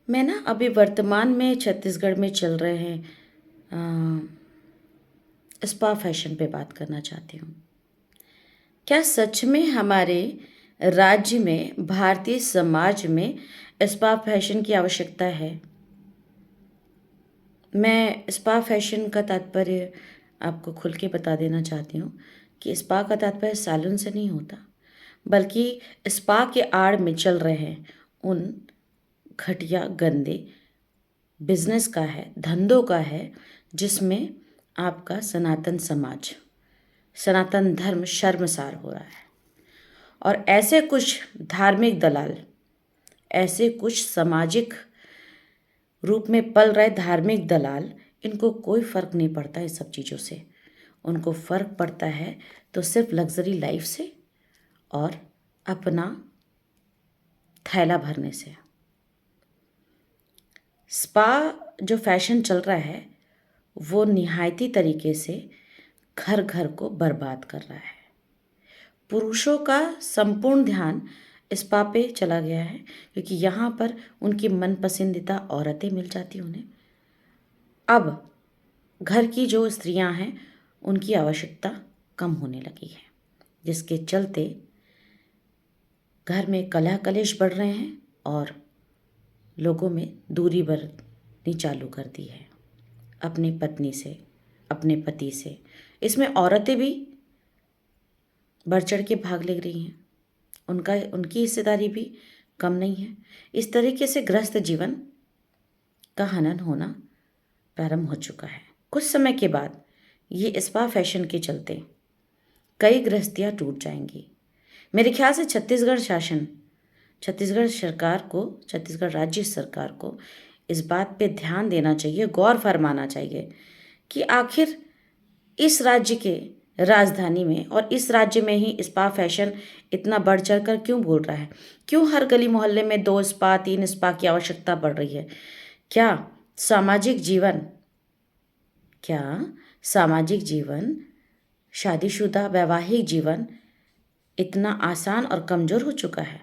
मैं ना अभी वर्तमान में छत्तीसगढ़ में चल रहे हैं स्पा फैशन पे बात करना चाहती हूँ। क्या सच में हमारे राज्य में, भारतीय समाज में स्पा फैशन की आवश्यकता है? मैं स्पा फैशन का तात्पर्य आपको खुल के बता देना चाहती हूँ कि स्पा का तात्पर्य सैलून से नहीं होता, बल्कि स्पा के आड़ में चल रहे हैं उन घटिया गंदे बिजनेस का है, धंधों का है, जिसमें आपका सनातन समाज, सनातन धर्म शर्मसार हो रहा है। और ऐसे कुछ धार्मिक दलाल, ऐसे कुछ सामाजिक रूप में पल रहे धार्मिक दलाल, इनको कोई फ़र्क नहीं पड़ता इस सब चीज़ों से। उनको फ़र्क पड़ता है तो सिर्फ लग्जरी लाइफ से और अपना थैला भरने से। स्पा जो फैशन चल रहा है वो निहायती तरीके से घर घर को बर्बाद कर रहा है। पुरुषों का संपूर्ण ध्यान स्पा पे चला गया है, क्योंकि यहाँ पर उनकी मन पसंदीदा औरतें मिल जाती उन्हें। अब घर की जो स्त्रियां हैं उनकी आवश्यकता कम होने लगी है, जिसके चलते घर में कलह कलेश बढ़ रहे हैं और लोगों में दूरी बरतनी चालू कर दी है अपनी पत्नी से, अपने पति से। इसमें औरतें भी बढ़ चढ़ के भाग ले रही हैं, उनकी हिस्सेदारी भी कम नहीं है। इस तरीके से गृहस्थ जीवन का हनन होना प्रारंभ हो चुका है। कुछ समय के बाद ये स्पा फैशन के चलते कई गृहस्थियाँ टूट जाएंगी। मेरे ख्याल से छत्तीसगढ़ राज्य सरकार को इस बात पे ध्यान देना चाहिए, गौर फरमाना चाहिए कि आखिर इस राज्य के राजधानी में और इस राज्य में ही स्पा फैशन इतना बढ़ चढ़ कर क्यों बोल रहा है? क्यों हर गली मोहल्ले में 2 स्पा 3 स्पा की आवश्यकता बढ़ रही है? क्या सामाजिक जीवन क्या सामाजिक जीवन, शादीशुदा वैवाहिक जीवन इतना आसान और कमज़ोर हो चुका है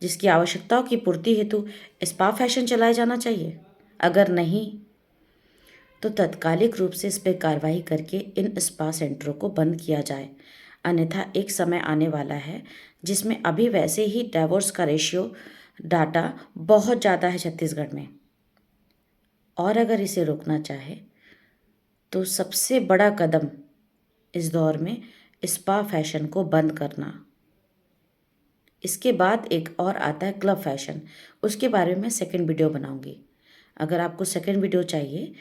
जिसकी आवश्यकताओं की पूर्ति हेतु स्पा फैशन चलाया जाना चाहिए? अगर नहीं तो तत्कालिक रूप से इस पर कार्रवाई करके इन स्पा सेंटरों को बंद किया जाए। अन्यथा एक समय आने वाला है जिसमें अभी वैसे ही डाइवोर्स का रेशियो डाटा बहुत ज़्यादा है छत्तीसगढ़ में, और अगर इसे रोकना चाहे तो सबसे बड़ा कदम इस दौर में स्पा फैशन को बंद करना। इसके बाद एक और आता है क्लब फैशन, उसके बारे में सेकंड वीडियो बनाऊंगी। अगर आपको सेकंड वीडियो चाहिए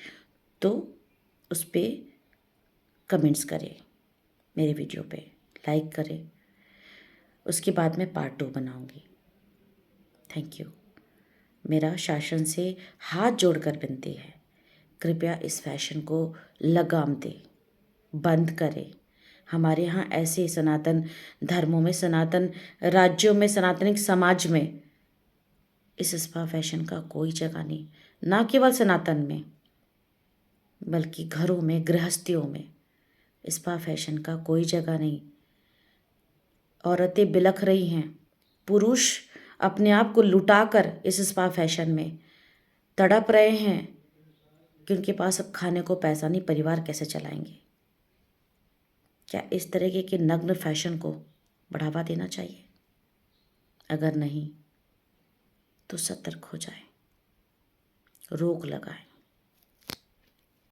तो उस पर कमेंट्स करें, मेरे वीडियो पे लाइक करें। उसके बाद मैं पार्ट 2 बनाऊंगी। Thank you. मेरा शासन से हाथ जोड़कर विनती है, कृपया इस फैशन को लगाम दें, बंद करें। हमारे यहाँ ऐसे सनातन धर्मों में, सनातन राज्यों में, सनातनिक समाज में इस स्पा फैशन का कोई जगह नहीं। ना केवल सनातन में, बल्कि घरों में, गृहस्थियों में स्पा फैशन का कोई जगह नहीं। औरतें बिलख रही हैं, पुरुष अपने आप को लुटाकर इस स्पा फैशन में तड़प रहे हैं कि उनके पास अब खाने को पैसा नहीं, परिवार कैसे चलाएंगे। क्या इस तरीके के नग्न फैशन को बढ़ावा देना चाहिए? अगर नहीं तो सतर्क हो जाए, रोक लगाएं।